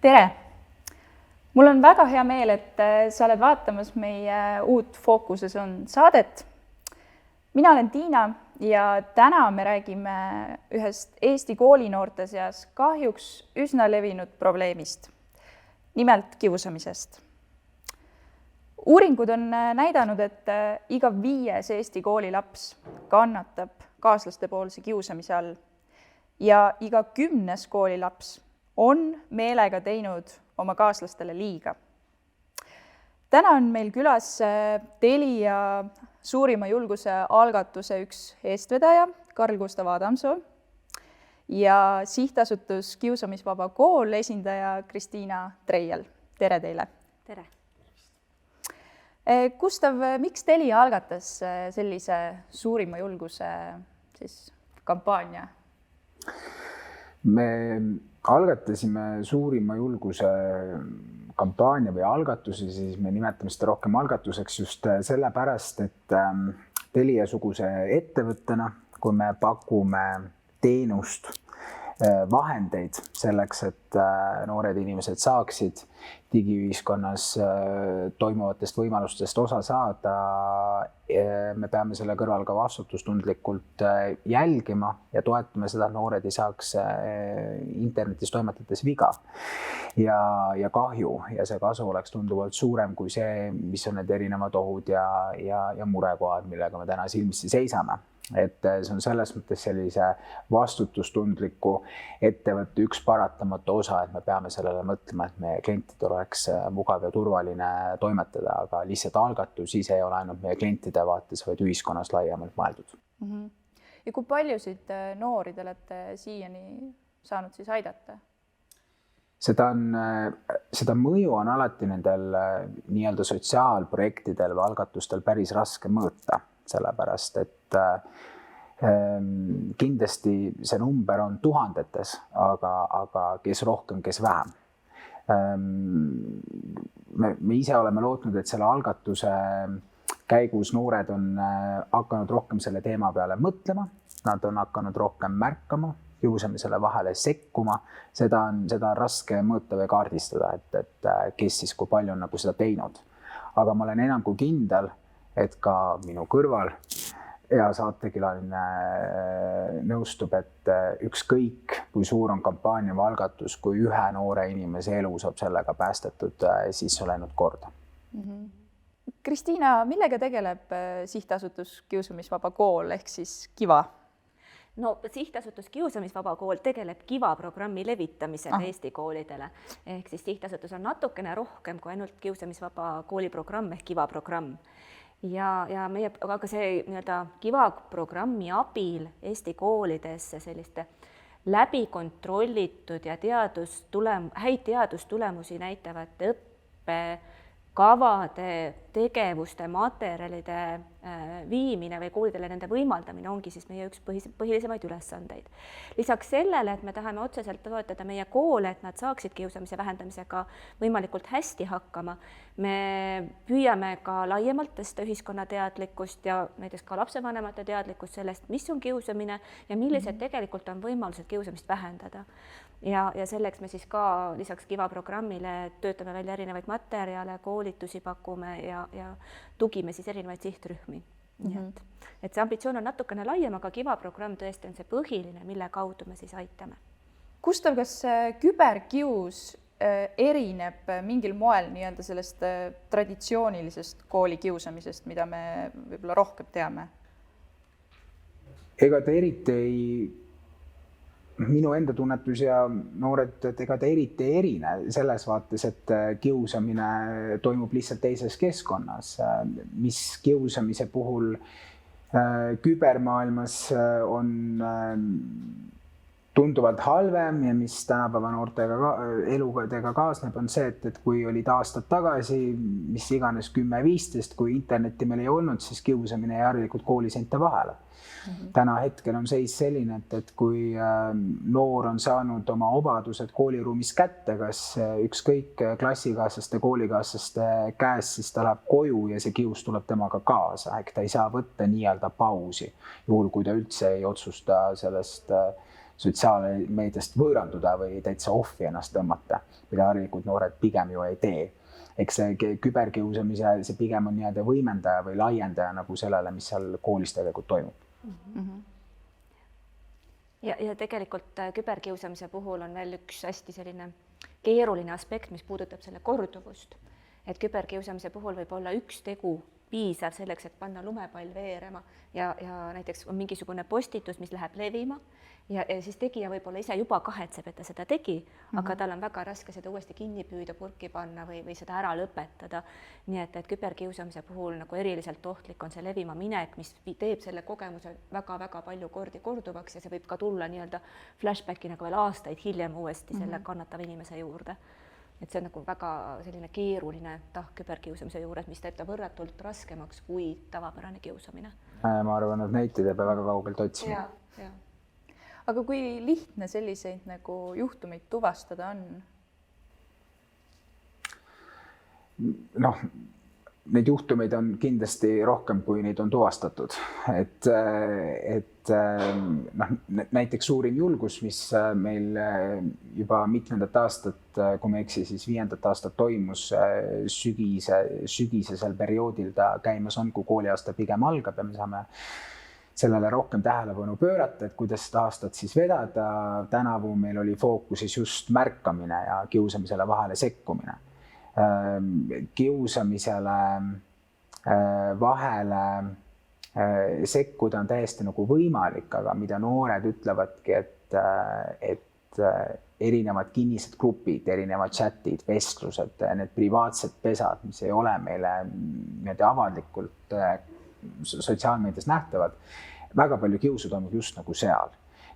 Tere! Mul on väga hea meel, et sa oled vaatamas meie uut Fookuses on saadet. Mina olen Tiina ja täna me räägime ühest Eesti koolinoorte seas kahjuks üsna levinud probleemist, nimelt kiusamisest. Uuringud on näidanud, et iga 5. Eesti koolilaps kannatab kaaslaste poolse kiusamise all ja iga 10. koolilaps on meelega teinud oma kaaslastele liiga. Täna on meil külas Telia suurima julguse algatuse üks eestvedaja, Karl Gustav Adamsoo, ja sihtasutus Kiusamisvaba kool esindaja Kristiina Treial. Tere teile! Tere! Gustav, miks Telia algatas sellise suurima julguse kampaania? Me algatasime suurima julguse kampaania või algatusi, siis me nimetame seda rohkem algatuseks just sellepärast, et Telia-suguse ettevõttena, kui me pakume teenust, vahendeid selleks, et noored inimesed saaksid digiühiskonnas toimuvatest võimalustest osa saada, me peame selle kõrval ka vastutustundlikult jälgima ja toetame seda, et noored ei saaks internetis toimetades viga ja kahju ja see kasu oleks tunduvalt suurem kui see, mis on need erinevad ohud ja murekohad, millega me täna silmitsi seisame. Et see on selles mõttes sellise vastutustundliku ettevõtte üks paratamatu osa, et me peame sellele mõtlema, et meie klientidel oleks mugav ja turvaline toimetada, aga lihtsalt algatus ise ei ole ainult meie klientide vaates, vaid ühiskonnas laiemalt mõeldud. Ja kui paljusid noori te olete siiani saanud siis aidata? Seda mõju on alati nendel nii-öelda sotsiaalprojektidel või algatustel päris raske mõõta, sellepärast et kindlasti see number on tuhandetes, aga kes rohkem, kes vähem. Me ise oleme lootnud, et selle algatuse käigus noored on hakanud rohkem selle teema peale mõtlema, nad on hakanud rohkem märkama, kiusamisele vahele sekkuma, seda on raske mõõta või kaardistada, et kes siis kui palju on seda teinud. Aga ma olen enam kui kindel, et ka minu kõrval ja saatekülaline nõustub, et ükskõik kui suur on kampaania või algatus, kui ühe noore inimese elu saab sellega päästetud, siis on läinud korda. Kristiina, millega tegeleb sihtasutus Kiusamisvaba kool ehk siis KIVA? No sihtasutus Kiusamisvaba kool tegeleb KIVA programmi levitamisega Eesti koolidele. Ehk siis sihtasutus on natukene rohkem kui ainult Kiusamisvaba kooliprogramm ehk KIVA programm. Ja meie, aga see KIVA programmi abil Eesti koolidesse selliste läbikontrollitud ja häid teadustulemusi näitavate õppekavade, tegevuste, materjalide viimine või koolidele nende võimaldamine ongi siis meie üks põhilisemaid ülesandeid. Lisaks sellele, et me tahame otseselt toetada meie koole, et nad saaksid kiusamise vähendamisega võimalikult hästi hakkama, me püüame ka laiemalt tõsta ühiskonna teadlikkust ja näiteks ka lapsevanemate teadlikkust sellest, mis on kiusamine ja millised tegelikult on võimalused kiusamist vähendada. Ja selleks me siis ka lisaks KIVA programmile töötame välja erinevaid materjale, koolitusi pakume ja tugime siis erinevaid sihtrühmi. Et see ambitsioon on natukene laiem, aga KIVA programm tõesti on see põhiline, mille kaudu me siis aitame. Gustav, kas küberkius erineb mingil moel sellest traditsioonilisest koolikiusamisest, mida me võib-olla rohkem teame? Ega ta eriti minu enda tunnetus ja noored, ega ta eriti ei erine selles vaates, et kiusamine toimub lihtsalt teises keskkonnas, mis kiusamise puhul kübermaailmas on tunduvalt halvem ja mis tänapäeva noortega eludega kaasneb, on see, et kui olid aastad tagasi, mis iganes 10-15, kui internetti meil ei olnud, siis kiusamine järelikult kooliseinte vahele. Täna hetkel on seis selline, et kui noor on saanud oma obadused kooliruumis kätte, kas ükskõik klassikaaslaste, koolikaaslaste käes, siis ta läheb koju ja see kius tuleb temaga kaasa. Ehk ta ei saa võtta nii-öelda pausi, juhul kui ta üldse ei otsusta sellest sotsiaalmeediast võõranduda või täitsa ohvi ennast tõmmata, mida harilikult noored pigem ju ei tee. Eks see küberkiusamise see pigem on nii-öelda võimendaja või laiendaja nagu sellele, mis seal koolis tegelikult toimub. Ja tegelikult küberkiusamise puhul on veel üks hästi selline keeruline aspekt, mis puudutab selle korduvust. Et küberkiusamise puhul võib olla üks tegu piisav selleks, et panna lumepall veerema ja näiteks on mingisugune postitus, mis läheb levima ja siis tegija võib-olla ise juba kahetseb, et ta seda tegi, aga tal on väga raske seda uuesti kinni püüda, purki panna või seda ära lõpetada. Nii et küberkiusamise puhul nagu eriliselt ohtlik on see levima minek, mis teeb selle kogemuse väga-väga palju kordi korduvaks ja see võib ka tulla nii-öelda flashbackina veel aastaid hiljem uuesti selle kannatava inimese juurde. Et see on nagu väga selline keeruline tahk küberkiusamise juures, mis teeb ta võrratult raskemaks kui tavapärane kiusamine. Ma arvan, et näiteid ei pea väga kaugelt otsima. Ja. Aga kui lihtne selliseid nagu juhtumeid tuvastada on? Noh, neid juhtumeid on kindlasti rohkem, kui neid on tuvastatud. Et näiteks suurim julgus, mis meil juba mitmendat aastat, kui me eksi, siis 5. aastat toimus sügisesel perioodil ta käimas on, kui kooliaasta pigem algab ja me saame sellele rohkem tähelepanu pöörata, et kuidas seda aastat siis vedada. Tänavu meil oli fookuses just märkamine ja kiusamisele vahele sekkumine. Kiusamisele vahele sekkuda on täiesti nagu võimalik, aga mida noored ütlevadki, et erinevad kinnised grupid, erinevad chatid, vestlused, need privaatsed pesad, mis ei ole meile avalikult sotsiaalmeedias nähtavad, väga palju kiusu toimub just nagu seal,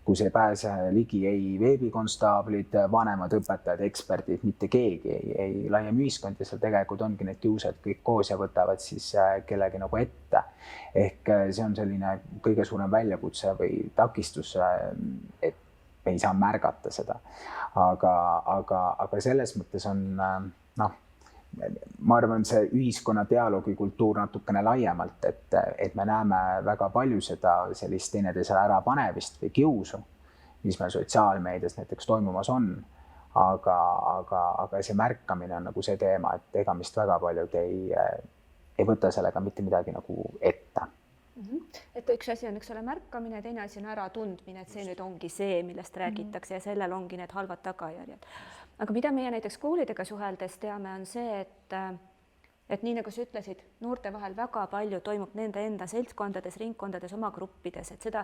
kus ei pääse ligi ei veebikonstaablid, vanemad õpetajad, eksperdid, mitte keegi, ei laiem ühiskond ja seal tegelikult ongi need kiusad kõik koos ja võtavad siis kellegi nagu ette. Ehk see on selline kõige suurem väljakutse või takistus, et me ei saa märgata seda. Aga selles mõttes on, ma arvan, see ühiskonna dialoogikultuur natukene laiemalt, et me näeme väga palju seda sellist teineteisele ära panemist või kiusu, mis meil sotsiaalmeedias näiteks toimumas on. Aga see märkamine on nagu see teema, et ega mist väga paljud ei võta sellega mitte midagi nagu ette. Et üks asi on, eks ole, märkamine, teine asi on ära tundmine, et see nüüd ongi see, millest räägitakse ja sellel ongi need halvad tagajärjed. Aga mida meie näiteks koolidega suheldes teame, on see, et nii nagu sa ütlesid, noorte vahel väga palju toimub nende enda seltskondades, ringkondades, oma gruppides, et seda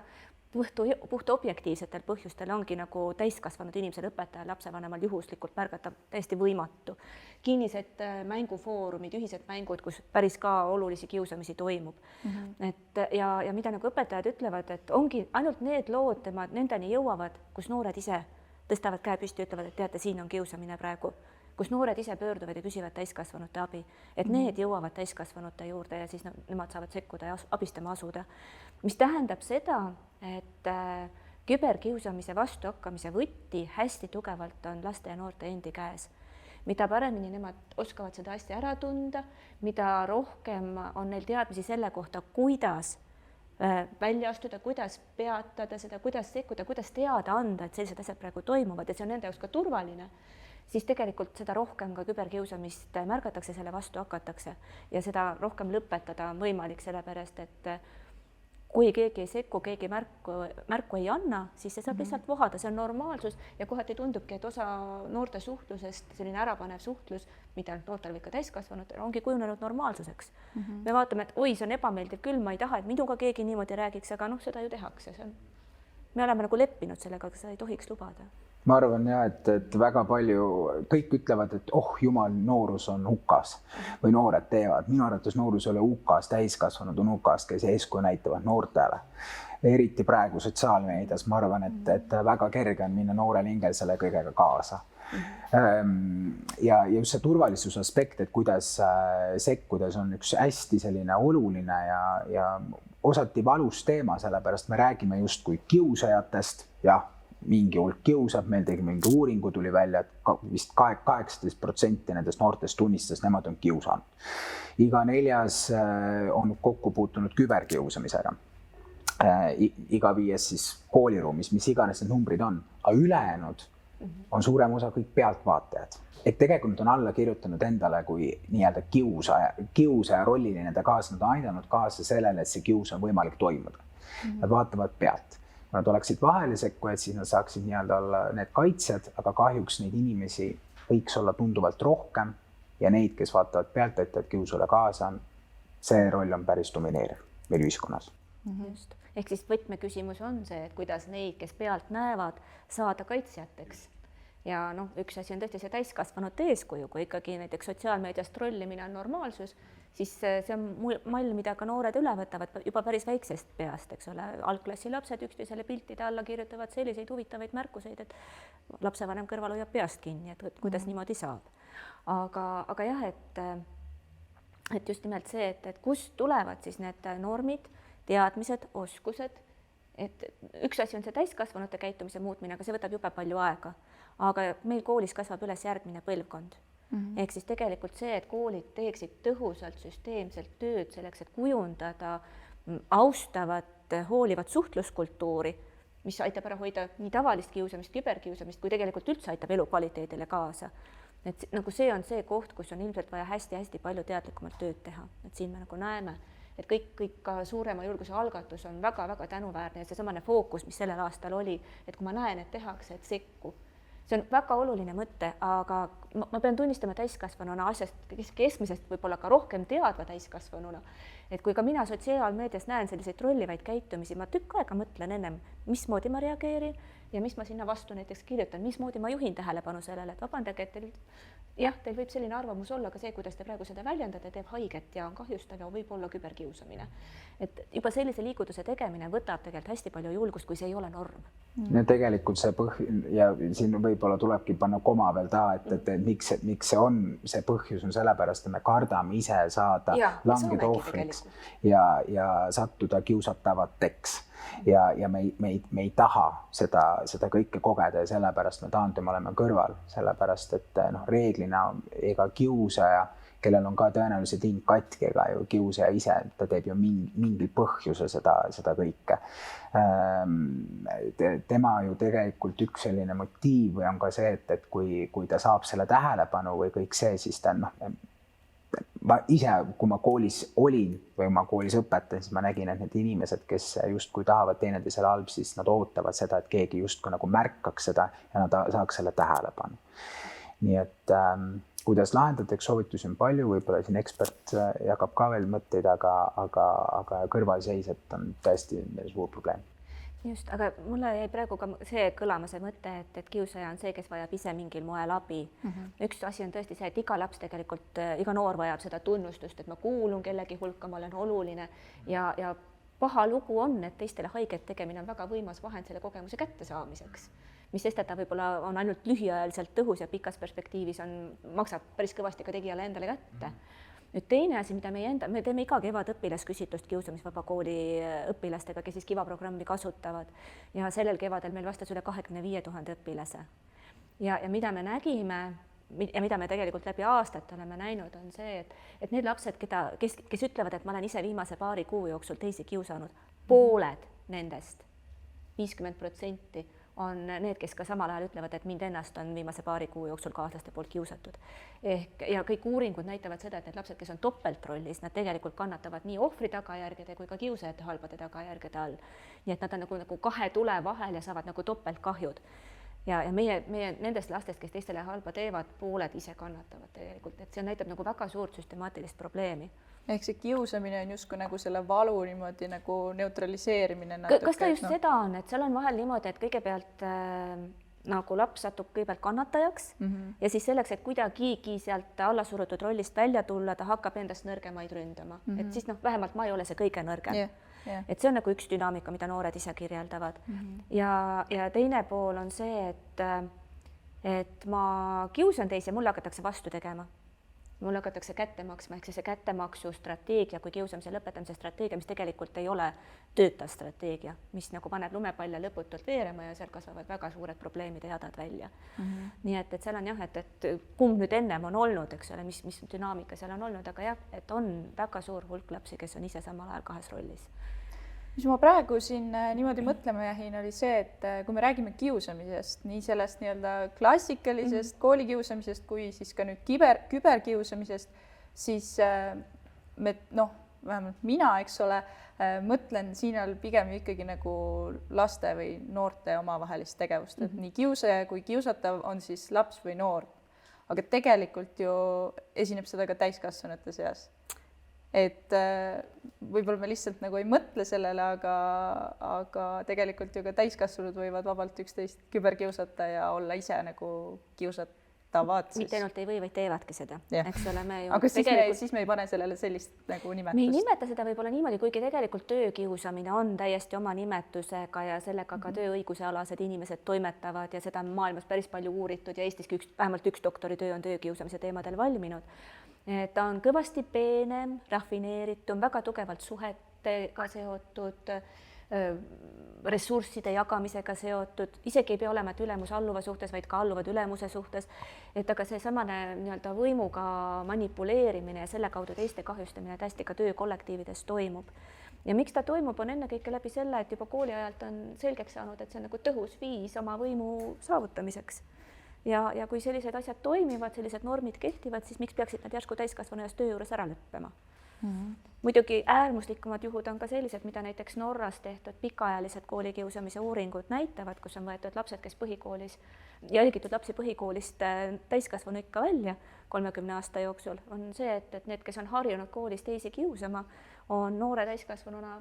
puht objektiivsetel põhjustel ongi nagu täiskasvanud inimesel, õpetajal, lapsevanemal juhuslikult märgata täiesti võimatu. Kinnised mängufoorumid, ühised mängud, kus päris ka olulisi kiusamisi toimub. Ja mida nagu õpetajad ütlevad, et ongi ainult need lood nendeni jõuavad, kus noored ise tõstavad käe püsti ja ütlevad, et teate, siin on kiusamine praegu, kus noored ise pöörduvad ja küsivad täiskasvanute abi, et need jõuavad täiskasvanute juurde ja siis nemad saavad sekkuda ja abistama asuda. Mis tähendab seda, et küberkiusamise vastu hakkamise võtti hästi tugevalt on laste ja noorte endi käes. Mida paremini nemad oskavad seda asja ära tunda, mida rohkem on neil teadmisi selle kohta, kuidas välja astuda, kuidas peatada seda, kuidas sekkuda, kuidas teada anda, et sellised asjad praegu toimuvad ja see on nende jaoks ka turvaline, siis tegelikult seda rohkem ka küberkiusamist märgatakse, selle vastu hakatakse ja seda rohkem lõpetada on võimalik, sellepärast et kui keegi ei sekku, keegi märku ei anna, siis see saab lihtsalt vohada, see on normaalsus ja kohati tundubki, et osa noorte suhtlusest, selline ärapanev suhtlus, mida noortel või ka täiskasvanutel, ongi kujunenud normaalsuseks. Me vaatame, et oi, see on ebameeldiv küll, ma ei taha, et minuga keegi niimoodi räägiks, aga seda ju tehakse. Me oleme nagu leppinud sellega, aga seda ei tohiks lubada. Ma arvan, et väga palju, kõik ütlevad, et jumal, noorus on hukas või noored teevad. Minu arvates noorus ei ole hukas, täiskasvanud on hukas, kes eeskuju näitavad noortele. Eriti praegu sotsiaalmeedias, ma arvan, et väga kerge on minna noorel hingel selle kõigega kaasa. Ja just see turvalisuse aspekt, et kuidas sekkudes on üks hästi selline oluline ja osati valus teema, sellepärast me räägime just kui kiusajatest, jah, mingi hulk kiusab, meil tegi mingi uuringu, tuli välja, et vist 18% nendest noortest tunnistas, nemad on kiusanud. Iga 4. on kokku puutunud küberkiusamisega. iga 5 siis kooliruumis, mis iganes need numbrid on, aga ülejäänud on suurem osa kõik pealtvaatajad. Et tegelikult on alla kirjutanud endale kui nii-öelda kiusaja rollini nende kaasa, nad on aidanud kaasa sellele, et see kius on võimalik toimuda. Nad vaatavad pealt. Kui nad oleksid vahelisekkujad, siis nad saaksid nii-öelda olla need kaitsjad, aga kahjuks neid inimesi võiks olla tunduvalt rohkem ja neid, kes vaatavad pealt, et kiusule kaasa on, see roll on päris domineeriv meil ühiskonnas. Just. Ehk siis võtmeküsimus on see, et kuidas neid, kes pealt näevad, saada kaitsjateks. Ja noh, üks asi on tõesti see täiskasvanute eeskuju, kui ikkagi näiteks sotsiaalmeedias trollimine on normaalsus, siis see on mall, mida ka noored üle võtavad juba päris väiksest peast, eks ole. Algklassi lapsed üksteisele piltide alla kirjutavad selliseid huvitavaid märkuseid, et lapsevanem kõrval hoiab peast kinni, et kuidas niimoodi saab. Aga jah, et just nimelt see, et kust tulevad siis need normid, teadmised, oskused, et üks asi on see täiskasvanute käitumise muutmine, aga see võtab jube palju aega. Aga meil koolis kasvab üles järgmine põlvkond. Ehk siis tegelikult see, et koolid teeksid tõhusalt, süsteemselt tööd selleks, et kujundada austavat, hoolivat suhtluskultuuri, mis aitab ära hoida nii tavalist kiusamist, küberkiusamist, kui tegelikult üldse aitab elukvaliteedile kaasa. Et nagu see on see koht, kus on ilmselt vaja hästi-hästi palju teadlikumalt tööd teha. Et siin me nagu näeme, et kõik ka suurema julguse algatus on väga-väga tänuväärne ja seesamane fookus, mis sellel aastal oli, et kui ma näen, et tehakse, et sekku. See on väga oluline mõte, aga ma pean tunnistama täiskasvanuna asjast keskmisest võib-olla ka rohkem teadva täiskasvanuna, et kui ka mina sotsiaalmeedias näen selliseid trollivaid käitumisi, ma tükk aega mõtlen ennem, mismoodi ma reageerin ja mis ma sinna vastu näiteks kirjutan, mismoodi ma juhin tähelepanu sellele, et vabandage, et teil võib selline arvamus olla, aga see, kuidas te praegu seda väljendate, teeb haiget ja on kahjustav ja võib olla küberkiusamine. Et juba sellise liigutuse tegemine võtab tegelikult hästi palju julgust, kui see ei ole norm. Ja tegelikult see ja siin võib-olla tulebki panna koma veel taha, et miks see on, see põhjus on sellepärast, et me kardame ise saada langeda ohvriks ja sattuda kiusatavateks. Ja me ei taha seda kõike kogeda ja sellepärast me taandume oleme kõrval, sellepärast et reeglina ega kiusaja, kellel on ka tõenäoliselt hing katki, ega ju kiusaja ise, ta teeb ju mingil põhjuse seda kõike. Tema ju tegelikult üks selline motiiv või on ka see, et kui ta saab selle tähelepanu või kõik see, siis ta ma ise, kui ma koolis olin või ma koolis õpetasin, siis ma nägin, et need inimesed, kes justkui tahavad teineteisele halb, siis nad ootavad seda, et keegi justkui nagu märkaks seda ja nad saaks selle tähelepanu. Nii et kuidas lahendatakse, soovitusi on palju, võib-olla siin ekspert jagab ka veel mõtteid, aga kõrvalseisjad on tõesti suur probleem. Just, aga mulle jäi praegu ka see kõlama see mõte, et kiusaja on see, kes vajab ise mingil moel abi. Üks asi on tõesti see, et iga laps tegelikult, iga noor vajab seda tunnustust, et ma kuulun kellegi hulka, ma olen oluline ja paha lugu on, et teistele haiget tegemine on väga võimas vahend selle kogemuse kättesaamiseks, mis sest, et ta võib-olla on ainult lühiajaliselt tõhus ja pikas perspektiivis maksab päris kõvasti ka tegijale endale kätte. Nüüd teine asi, mida me teeme iga kevad õpilasküsitlust kiusamisvaba kooli õpilastega, kes siis Kiva programmi kasutavad ja sellel kevadel meil vastas üle 25 000 õpilase. Ja mida me nägime ja mida me tegelikult läbi aastate oleme näinud, on see, et need lapsed, kes ütlevad, et ma olen ise viimase paari kuu jooksul teisi kiusanud, pooled nendest, 50% on need, kes ka samal ajal ütlevad, et mind ennast on viimase paari kuu jooksul kaaslaste poolt kiusatud. Ja kõik uuringud näitavad seda, et need lapsed, kes on topeltrollis, nad tegelikult kannatavad nii ohvri tagajärgede kui ka kiusajate halbade tagajärgede all. Nii et nad on nagu kahe tule vahel ja saavad nagu topeltkahjud. Ja meie nendest lastest, kes teistele halba teevad, pooled ise kannatavad tegelikult. Et see näitab nagu väga suurt süstemaatilist probleemi. Ehk see kiusamine on justkui nagu selle valu niimoodi nagu neutraliseerimine. Kas ta just seda on, et seal on vahel niimoodi, et kõigepealt nagu laps satub kõigepealt kannatajaks ja siis selleks, et kuidagigi sealt allasurutud rollist välja tulla, ta hakkab endast nõrgemaid ründama. Et siis vähemalt ma ei ole see kõige nõrgem. Et see on nagu üks dünaamika, mida noored ise kirjeldavad. Ja teine pool on see, et ma kiusan teisi ja mulle hakatakse vastu tegema. Mulle hakatakse kätte maksma, ehk see kättemaksu strateegia kui kiusamise lõpetamise strateegia, mis tegelikult ei ole töötav strateegia, mis nagu paneb lumepalle lõputult veerema ja seal kasvavad väga suured probleemid ja jadad välja. Nii et seal on jah, et kumb nüüd ennem on olnud, eks ole, mis dünaamika seal on olnud, aga jah, et on väga suur hulk lapsi, kes on ise samal ajal kahes rollis. mis ma praegu siin niimoodi mõtlema jäin, oli see, et kui me räägime kiusamisest, nii sellest nii-öelda klassikalisest koolikiusamisest kui siis ka nüüd küberkiusamisest, siis me vähemalt mina, eks ole, mõtlen siin all pigem ikkagi nagu laste või noorte omavahelist tegevust, et nii kiusaja kui kiusatav on siis laps või noor. Aga tegelikult ju esineb seda ka täiskasvanute seas. Et võib-olla me lihtsalt nagu ei mõtle sellele, aga tegelikult ju ka täiskasvanud võivad vabalt üksteist küberkiusata ja olla ise nagu kiusatavad. Mitte ainult ei või, vaid teevadki seda. Eks ole, me ju aga siis me ei pane sellele sellist nagu nimetust. Me ei nimeta seda võib-olla niimoodi, kuigi tegelikult töökiusamine on täiesti oma nimetusega ja sellega ka tööõigusealased inimesed toimetavad ja seda on maailmas päris palju uuritud ja Eestiski vähemalt üks doktoritöö on töökiusamise teemadel valminud. Ta on kõvasti peenem, rafineeritum, väga tugevalt suhetega seotud, ressursside jagamisega seotud, isegi ei pea olema, et ülemus alluva suhtes, vaid ka alluvad ülemuse suhtes. Et aga see samane nii-öelda võimuga manipuleerimine ja selle kaudu teiste kahjustamine täiesti ka töökollektiivides toimub. Ja miks ta toimub, on ennekõike läbi selle, et juba kooli ajalt on selgeks saanud, et see on nagu tõhus viis oma võimu saavutamiseks. Ja kui sellised asjad toimivad, sellised normid kehtivad, siis miks peaksid nad järsku täiskasvanu ees töö juures ära lõppema? Muidugi äärmuslikumad juhud on ka sellised, mida näiteks Norras tehtud pikaajalised koolikiusamise uuringud näitavad, kus on võetud lapsed, kes põhikoolis, jälgitud lapsi põhikoolist täiskasvanu ikka välja 30 aasta jooksul, on see, et need, kes on harjunud koolis teisi kiusama, on noore täiskasvanuna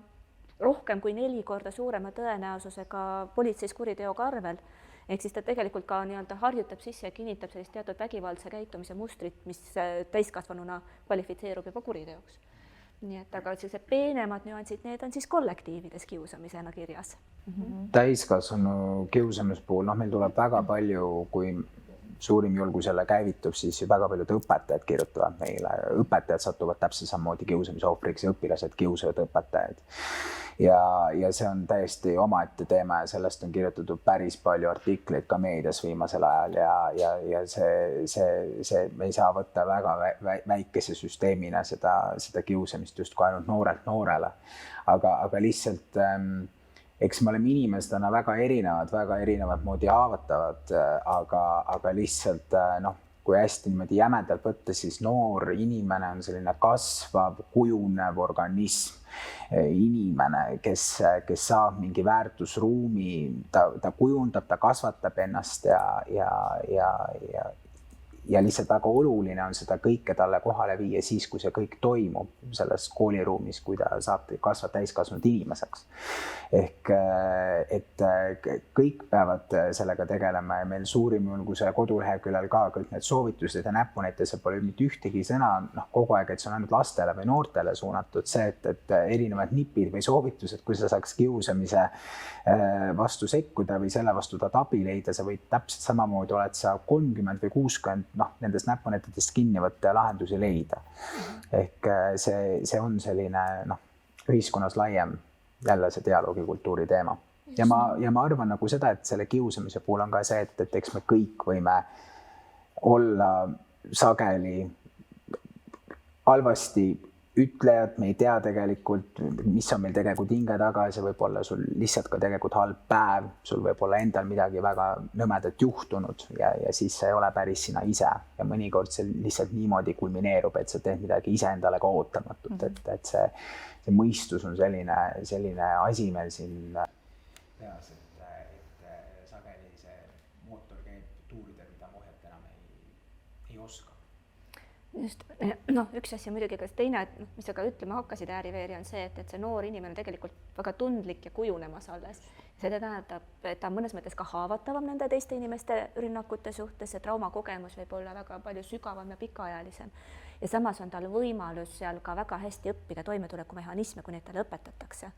rohkem kui 4 korda suurema tõenäosusega politseis kuriteoga arvel. Ehk siis ta tegelikult ka nii-öelda harjutab sisse ja kinnitab sellist teatud vägivaldse käitumise mustrit, mis täiskasvanuna kvalifitseerub juba kuriteoks. Nii et aga sellised peenemad nüansid, need on siis kollektiivides kiusamisena kirjas. Täiskasvanu kiusamise puhul, meil tuleb väga palju, kui suurim julgusele käivitub, siis väga paljud õpetajad kirjutavad meile. Õpetajad satuvad täpselt samamoodi kiusamise ohvriks ja õpilased kiusavad õpetajaid. Ja see on täiesti omaette teema ja sellest on kirjutatud päris palju artikleid ka meedias viimasel ajal ja see me ei saa võtta väga väikese süsteemina seda kiusamist justkui ainult noorelt noorele. Aga lihtsalt eks me oleme inimestena väga erinevad moodi haavatavad, aga lihtsalt kui hästi niimoodi jämedalt võtta, siis noor inimene on selline kasvav, kujunev organism. Inimene, kes saab mingi väärtusruumi, ta kujundab, ta kasvatab ennast ja lihtsalt väga oluline on seda kõike talle kohale viia siis, kui see kõik toimub selles kooliruumis, kui ta saab kasvada täiskasvanud inimeseks. Ehk et kõik peavad sellega tegelema ja meil suurim julguse koduleheküljel ka kõik need soovitused ja näpunäites pole mitte ühtegi sõna kogu aeg, et see on ainult lastele või noortele suunatud see, et erinevad nipid või soovitused, kui sa saaks kiusamise vastu sekkuda või selle vastu ta abi leida, sa võid täpselt samamoodi oled sa 30 või 60 nendest näpunäitedest kinni võtta ja lahendusi leida. Ehk see on selline ühiskonnas laiem jälle see dialoogikultuuri teema. Ja ma arvan nagu seda, et selle kiusamise puhul on ka see, et eks me kõik võime olla sageli halvasti ütlejad, me ei tea tegelikult, mis on meil tegelikult hinge taga, see võib olla sul lihtsalt ka tegelikult halb päev, sul võib olla endal midagi väga nõmedat juhtunud ja siis see ei ole päris sina ise ja mõnikord see lihtsalt niimoodi kulmineerub, et sa teed midagi iseendale ka ootamatut, et see mõistus on selline asi meil siin peas, et sageli see mootor käib tuuridel, mida mohjad enam ei oska. Just, üks asja muidugi, kas teine, mis sa ka ütlema hakkasid, Ääri-Veeri, on see, et see noor inimene tegelikult väga tundlik ja kujunemas alles. See tähendab, et ta on mõnes mõttes ka haavatavam nende teiste inimeste rünnakute suhtes ja traumakogemus võib olla väga palju sügavam ja pikaajalisem. Ja samas on tal võimalus seal ka väga hästi õppida toimetulekumehhanisme, kui neid talle õpetatakse.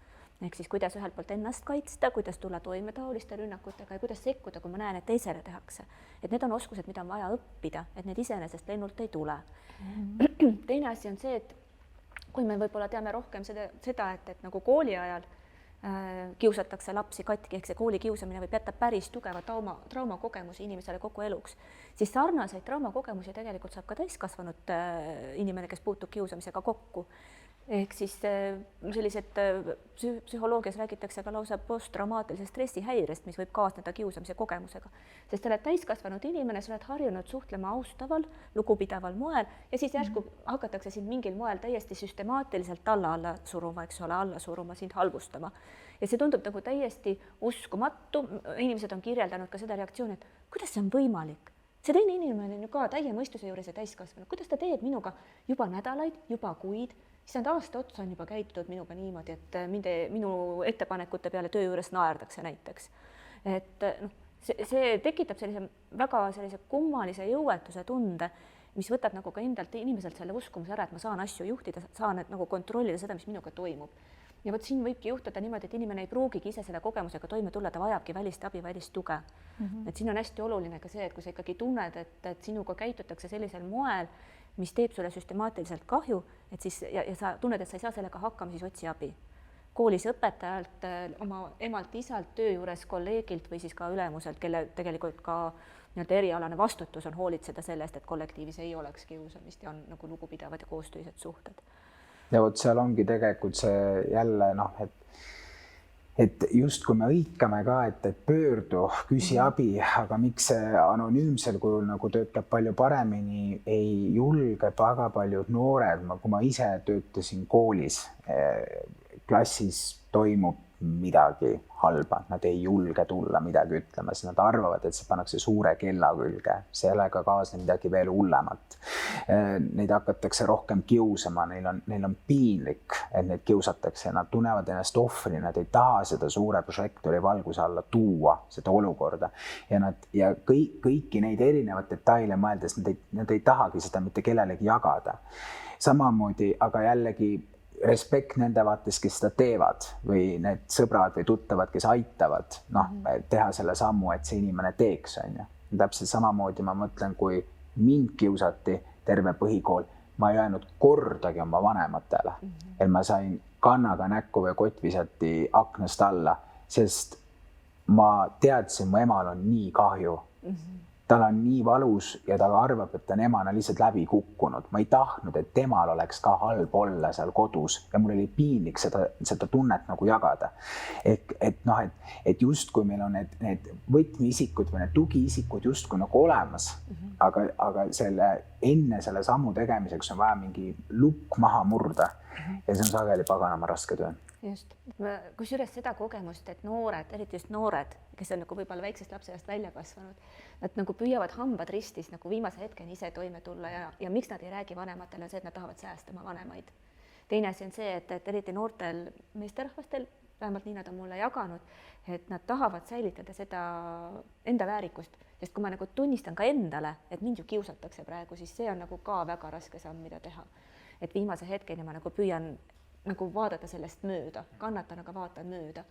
Ehk siis kuidas ühelt poolt ennast kaitsta, kuidas tulla toime taoliste rünnakutega ja kuidas sekkuda, kui ma näen, et teisele tehakse. Et need on oskused, mida on vaja õppida, et need iseenesest lennult ei tule. Teine asi on see, et kui me võib-olla teame rohkem seda, et nagu kooli ajal kiusatakse lapsi katki, ehk see kooli kiusamine võib jätta päris tugeva traumakogemusi inimesele kogu eluks, siis sarnaseid traumakogemusi tegelikult saab ka täiskasvanud inimene, kes puutub kiusamisega kokku. ehk siis sellised psühholoogias räägitakse ka lausa posttraumaatilisest stressihäirest, mis võib kaasneda kiusamise kogemusega. Sest sa oled täiskasvanud inimene, sa oled harjunud suhtlema austaval, lugupidaval moel ja siis järsku hakatakse sind mingil moel täiesti süstemaatiliselt alla suruma, eks ole, alla suruma, sind halvustama. Ja see tundub nagu täiesti uskumatu. Inimesed on kirjeldanud ka seda reaktsiooni, et kuidas see on võimalik? See teine inimene on ju ka täie mõistuse juures ja täiskasvanud. Kuidas ta teeb minuga juba nädalaid, juba kuid, siis nad aasta otsa on juba käitunud minuga niimoodi, et minu ettepanekute peale töö juures naerdakse näiteks. Et see tekitab väga kummalise jõuetuse tunde, mis võtab nagu ka endalt inimeselt selle uskumuse ära, et ma saan asju juhtida, saan nagu kontrollida seda, mis minuga toimub. Ja vot siin võibki juhtuda niimoodi, et inimene ei pruugigi ise selle kogemusega toime tulla, ta vajabki välist abi, välist tuge. Et siin on hästi oluline ka see, et kui sa ikkagi tunned, et sinuga käitutakse sellisel moel, mis teeb sulle süstemaatiliselt kahju, et siis, ja sa tunned, et sa ei saa sellega hakkama, siis otsi abi. Koolis õpetajalt, oma emalt, isalt, töö juures kolleegilt või siis ka ülemuselt, kelle tegelikult ka erialane vastutus on hoolitseda sellest, et kollektiivis ei oleks kiusamist ja on nagu lugupidavad ja koostöised suhted. Ja vot seal ongi tegelikult see jälle, et just kui me hõikame ka, et pöördu, küsi abi, aga miks see anonüümsel kujul nagu töötab palju paremini, ei julge väga paljud noored, kui ma ise töötasin koolis, klassis toimub midagi halba, nad ei julge tulla midagi ütlema, sest nad arvavad, et see pannakse suure kella külge, sellega kaasneb midagi veel hullemat. Neid hakatakse rohkem kiusama, neil on piinlik, et neid kiusatakse, nad tunnevad ennast ohvri, nad ei taha seda suure prožektori valguse alla tuua, seda olukorda. Ja kõiki neid erinevaid detaile mõeldes, nad ei tahagi seda mitte kellelegi jagada. Samamoodi, aga jällegi respekt nende vaates, kes seda teevad või need sõbrad või tuttavad, kes aitavad teha selle sammu, et see inimene teeks. Täpselt samamoodi ma mõtlen, kui mind kiusati terve põhikool, ma ei öelnud kordagi oma vanematele, et ma sain kannaga näkku või kott visati aknast alla, sest ma teadsin, mu emal on nii kahju. Tal on nii valus ja ta arvab, et ta on emana lihtsalt läbi kukkunud. Ma ei tahtnud, et temal oleks ka halb olla seal kodus ja mul oli piinlik seda tunnet nagu jagada. Et just kui meil on need võtmiisikud või need tugiisikud just kui nagu olemas, aga enne selle sammu tegemiseks on vaja mingi lukk maha murda ja see on sageli paganama raske töö. Just. Kusjuures seda kogemust, et noored, eriti just noored, kes on nagu võib-olla väiksest lapsest välja kasvanud, nad nagu püüavad hambad ristis nagu viimase hetkeni ise toime tulla ja miks nad ei räägi vanematele, on see, et nad tahavad säästa oma vanemaid. Teine asi on see, et eriti noortel meesterahvastel, vähemalt nii nad on mulle jaganud, et nad tahavad säilitada seda enda väärikust, sest kui ma nagu tunnistan ka endale, et mind ju kiusatakse praegu, siis see on nagu ka väga raske samm, mida teha. Et viimase hetkeni ma nagu püüan nagu vaadata sellest mööda, kannatan, aga vaatan mööda.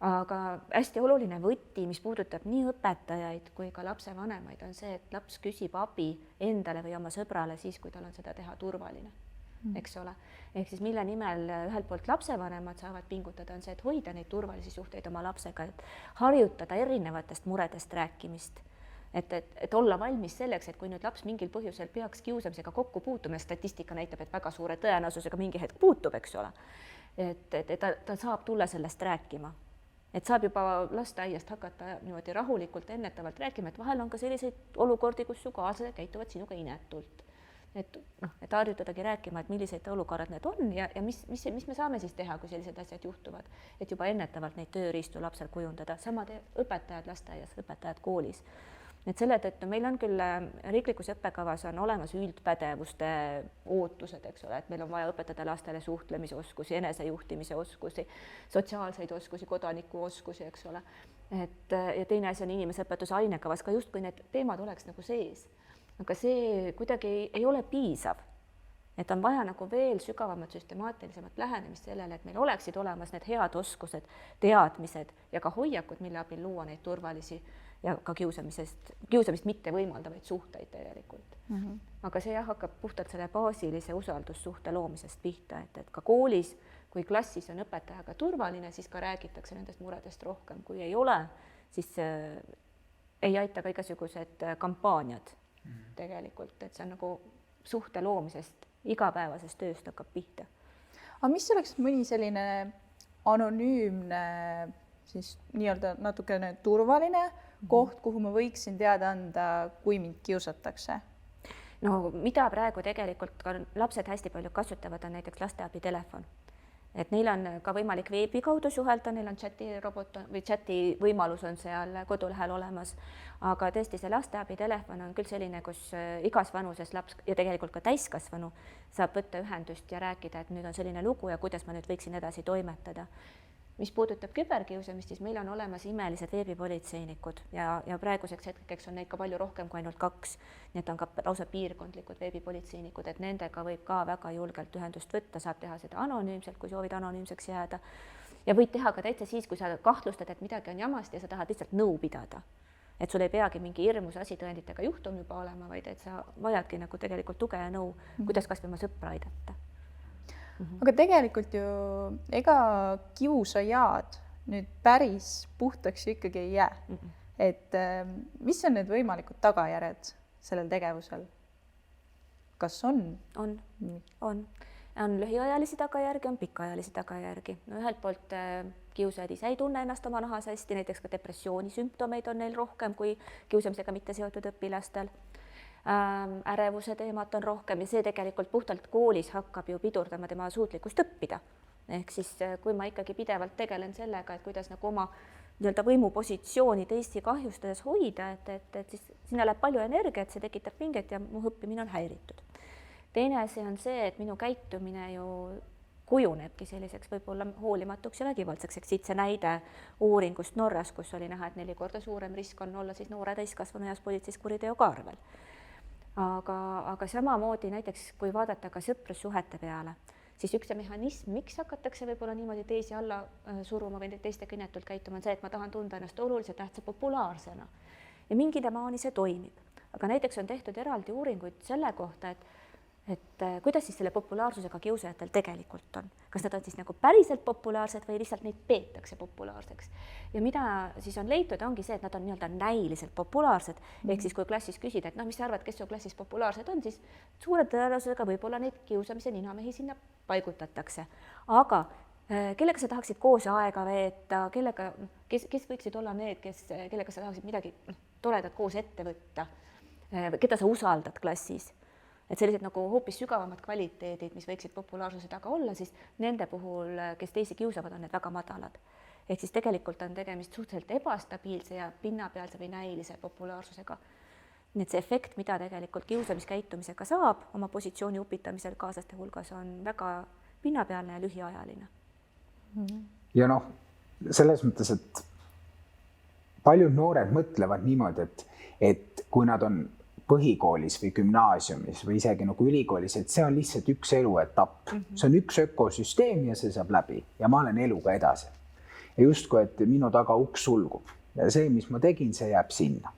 Aga hästi oluline võti, mis puudutab nii õpetajaid kui ka lapse vanemaid, on see, et laps küsib abi endale või oma sõbrale siis, kui tal on seda teha turvaline, eks ole. Ehk siis mille nimel ühelt poolt lapsevanemad saavad pingutada, on see, et hoida neid turvalisi suhteid oma lapsega, et harjutada erinevatest muredest rääkimist. Et olla valmis selleks, et kui nüüd laps mingil põhjusel peaks kiusamisega kokku puutuma, statistika näitab, et väga suure tõenäosusega mingi hetk puutub, eks ole, et ta saab tulla sellest rääkima. Et saab juba lasteaiast hakata niimoodi rahulikult ennetavalt rääkima, et vahel on ka selliseid olukordi, kus su kaaslased käituvad sinuga inetult. Et harjutadagi rääkima, et millised olukorrad need on ja mis me saame siis teha, kui sellised asjad juhtuvad, et juba ennetavalt neid tööriistu lapsel kujundada. Samad õpetajad lasteaias, õpetajad koolis. Et selle tõttu meil on küll riiklikus õppekavas on olemas üldpädevuste ootused, eks ole, et meil on vaja õpetada lastele suhtlemisoskusi, enesejuhtimise oskusi, sotsiaalseid oskusi, kodanikuoskusi, eks ole. Ja teine asi on inimeseõpetuse ainekavas ka justkui need teemad oleks nagu sees. Aga see kuidagi ei ole piisav. Et on vaja nagu veel sügavamat, süstemaatilisemat lähenemist sellele, et meil oleksid olemas need head oskused, teadmised ja ka hoiakud, mille abil luua neid turvalisi ja ka kiusamist mitte võimaldavaid suhteid tegelikult. Aga see hakkab puhtalt selle baasilise usaldussuhte loomisest pihta, et ka koolis, kui klassis on õpetajaga turvaline, siis ka räägitakse nendest muredest rohkem. Kui ei ole, siis ei aita ka igasugused kampaaniad tegelikult, et see on nagu suhte loomisest, igapäevasest tööst hakkab pihta. aga mis oleks mõni selline anonüümne, siis nii-öelda natukene turvaline koht, kuhu ma võiksin teada anda, kui mind kiusatakse? No mida praegu tegelikult ka lapsed hästi palju kasutavad, on näiteks lasteabitelefon. Et neil on ka võimalik veebi kaudu suhelda, neil on chatirobot või chati võimalus on seal kodulehel olemas, aga tõesti see lasteabitelefon on küll selline, kus igas vanuses laps ja tegelikult ka täiskasvanu saab võtta ühendust ja rääkida, et nüüd on selline lugu ja kuidas ma nüüd võiksin edasi toimetada. Mis puudutab küberkiusamist, siis meil on olemas imelised veebipolitseinikud ja praeguseks hetkeks on neid ka palju rohkem kui ainult 2. Nii et on ka lausa piirkondlikud veebipolitseinikud, et nendega võib ka väga julgelt ühendust võtta, saab teha seda anonüümselt, kui soovid anonüümseks jääda. Ja võid teha ka täitsa siis, kui sa kahtlustad, et midagi on jamast ja sa tahad lihtsalt nõu pidada. Et sul ei peagi mingi hirmus asi tõenditega juhtum juba olema, vaid et sa vajadki nagu tegelikult tuge ja nõu, kuidas kas või oma sõpra aidata. Aga tegelikult ju ega kiusajad nüüd päris puhtaks ju ikkagi ei jää. Et mis on need võimalikud tagajärjed sellel tegevusel? Kas on? On lühiajalisi tagajärgi, on pikaajalisi tagajärgi. No ühelt poolt kiusajad ise ei tunne ennast oma nahas hästi, näiteks ka depressioonisümptomeid on neil rohkem kui kiusamisega mitte seotud õpilastel. Ärevuse teemat on rohkem ja see tegelikult puhtalt koolis hakkab ju pidurdama tema suutlikkust õppida. Ehk siis kui ma ikkagi pidevalt tegelen sellega, et kuidas nagu oma nii-öelda võimupositsiooni teisi kahjustades hoida, et siis sinna läheb palju energiat, see tekitab pinget ja mu õppimine on häiritud. Teine asi on see, et minu käitumine ju kujunebki selliseks võib-olla hoolimatuks ja vägivaldseks. Eks siit see näide uuringust Norras, kus oli näha, et 4 korda suurem risk on olla siis noore täiskasvanu eas politseis kuriteokaarvel. Aga samamoodi näiteks, kui vaadata ka sõprussuhete peale, siis üks mehhanism, miks hakatakse võib-olla niimoodi teisi alla suruma või teistega inetult käituma, on see, et ma tahan tunda ennast oluliselt tähtsa populaarsena. Ja mingi temaani see toimib. Aga näiteks on tehtud eraldi uuringuid selle kohta, et kuidas siis selle populaarsusega kiusajatel tegelikult on. Kas nad on siis nagu päriselt populaarsed või lihtsalt neid peetakse populaarseks. Ja mida siis on leitud, ongi see, et nad on nii-öelda näiliselt populaarsed. Ehk siis kui klassis küsida, et mis sa arvad, kes su klassis populaarsed on, siis suure tõenäosusega võib-olla neid kiusamise ninamehi sinna paigutatakse. Aga kellega sa tahaksid koos aega veeta, kes võiksid olla need, kellega sa tahaksid midagi toredat koos ette võtta, keda sa usaldad klassis. Et sellised nagu hoopis sügavamad kvaliteedid, mis võiksid populaarsuse taga olla, siis nende puhul, kes teisi kiusavad, on need väga madalad. Ehk siis tegelikult on tegemist suhteliselt ebastabiilse ja pinnapealse või näilise populaarsusega. Nii et see efekt, mida tegelikult kiusamiskäitumisega saab oma positsiooni upitamisel kaaslaste hulgas, on väga pinnapealne ja lühiajaline. Ja selles mõttes, et paljud noored mõtlevad niimoodi, et kui nad on põhikoolis või gümnaasiumis või isegi nagu ülikoolis, et see on lihtsalt üks eluetapp. See on üks ökosüsteem ja see saab läbi ja ma olen eluga edasi. Ja justkui, et minu taga uks sulgub ja see, mis ma tegin, see jääb sinna.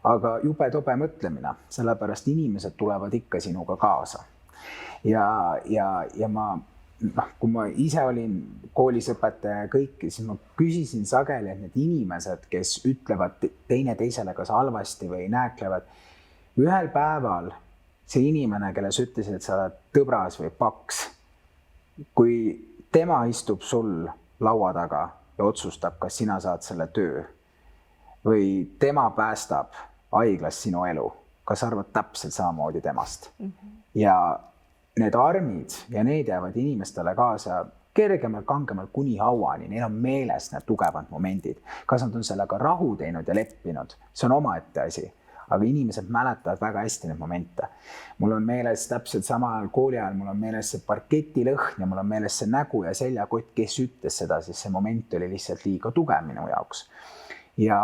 Aga jube tobe mõtlemine, sellepärast inimesed tulevad ikka sinuga kaasa. Ja ma, kui ma ise olin koolis õpetaja ja kõik, siis ma küsisin sageli, et need inimesed, kes ütlevad teine teisele kas halvasti või nääklevad, ühel päeval see inimene, kelle sa ütlesid, et sa oled tõbras või paks, kui tema istub sul laua taga ja otsustab, kas sina saad selle töö või tema päästab haiglas sinu elu, kas arvad täpselt samamoodi temast. Ja need armid ja need jäävad inimestele kaasa kergemalt, kangemalt kuni hauani. Neil on meeles need tugevad momendid. Kas nad on sellega rahu teinud ja leppinud? See on omaette asi. Aga inimesed mäletavad väga hästi need momente. Mul on meeles täpselt sama kooli ajal, mul on meeles see parketilõhn ja mul on meeles see nägu ja seljakott, kes ütles seda, siis see moment oli lihtsalt liiga tugev minu jaoks. Ja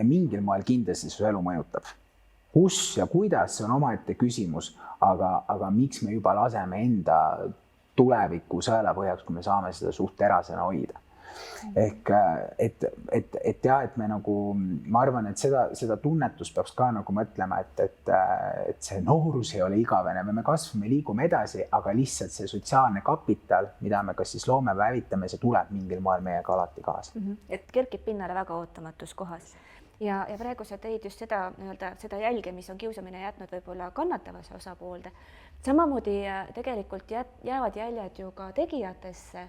mingil moel kindlasti su elu mõjutab. Kus ja kuidas, see on omaette küsimus, aga miks me juba laseme enda tuleviku sõelapõhjaks, kui me saame seda suht terasena hoida. Ehk, et me nagu, ma arvan, et seda tunnetust peaks ka nagu mõtlema, et see noorus ei ole igavene, me kasvame, liigume edasi, aga lihtsalt see sotsiaalne kapital, mida me kas siis loome või hävitame, see tuleb mingil moel meiega alati kaasa. Et kerkib pinnale väga ootamatus kohas. Ja praegu sa tõid just seda jälge, mis on kiusamine jätnud võib-olla kannatavase osapoolde. samamoodi tegelikult jäävad jäljed ju ka tegijatesse,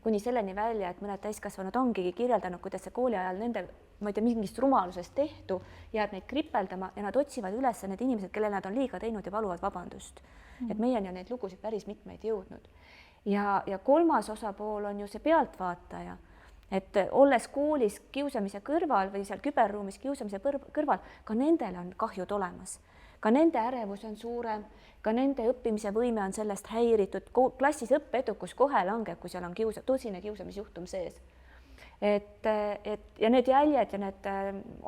kuni selleni välja, et mõned täiskasvanud ongi kirjeldanud, kuidas see kooli ajal nende, ma ei tea, mingist rumalusest tehtu jääb neid kripeldama ja nad otsivad üles need inimesed, kellele nad on liiga teinud ja paluvad vabandust. Et meieni on neid lugusid päris mitmeid jõudnud. Ja kolmas osapool on ju see pealtvaataja, et olles koolis kiusamise kõrval või seal küberruumis kiusamise kõrval, ka nendel on kahjud olemas. Ka nende ärevus on suurem, ka nende õppimise võime on sellest häiritud, klassis õppeedukus kohe langeb, kui seal on tõsine kiusamisjuhtum sees. Ja need jäljed ja need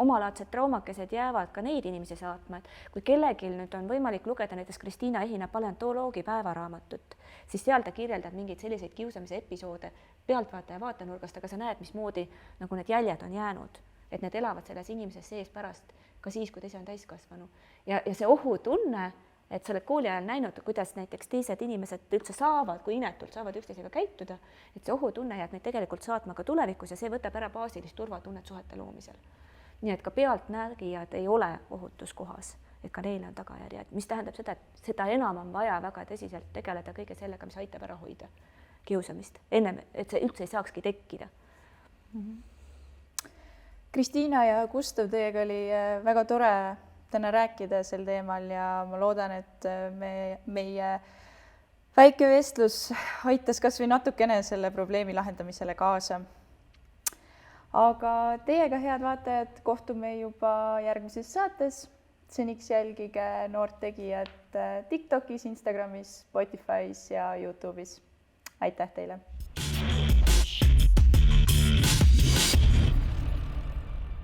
omalaadsed traumakesed jäävad ka neid inimesi saatma, et kui kellelgi nüüd on võimalik lugeda näiteks Kristiina Ehina paleontoloogi päevaraamatut, siis seal ta kirjeldab mingeid selliseid kiusamise episoode pealtvaataja vaatenurgast, aga sa näed, mismoodi nagu need jäljed on jäänud, et need elavad selles inimeses sees pärast, ka siis, kui ta ise on täiskasvanu. Ja see ohutunne, et sa oled kooli ajal näinud, kuidas näiteks teised inimesed üldse saavad, kui inetult saavad üksteisega käituda, et see ohutunne jääb neid tegelikult saatma ka tulevikus ja see võtab ära baasilist turvatunnet suhete loomisel. Nii et ka pealtnägijad ei ole ohutus kohas, et ka neile on tagajärjed, mis tähendab seda, et seda enam on vaja väga tõsiselt tegeleda kõige sellega, mis aitab ära hoida kiusamist, ennem, et see üldse ei saakski tekkida. Kristiina ja Gustav, teiega oli väga tore täna rääkida sel teemal ja ma loodan, et meie väike vestlus aitas kas või natukene selle probleemi lahendamisele kaasa. Aga teiega, head vaatajad, kohtume juba järgmises saates. Seniks jälgige Noort tegijat TikTokis, Instagramis, Spotify's ja YouTube'is. Aitäh teile!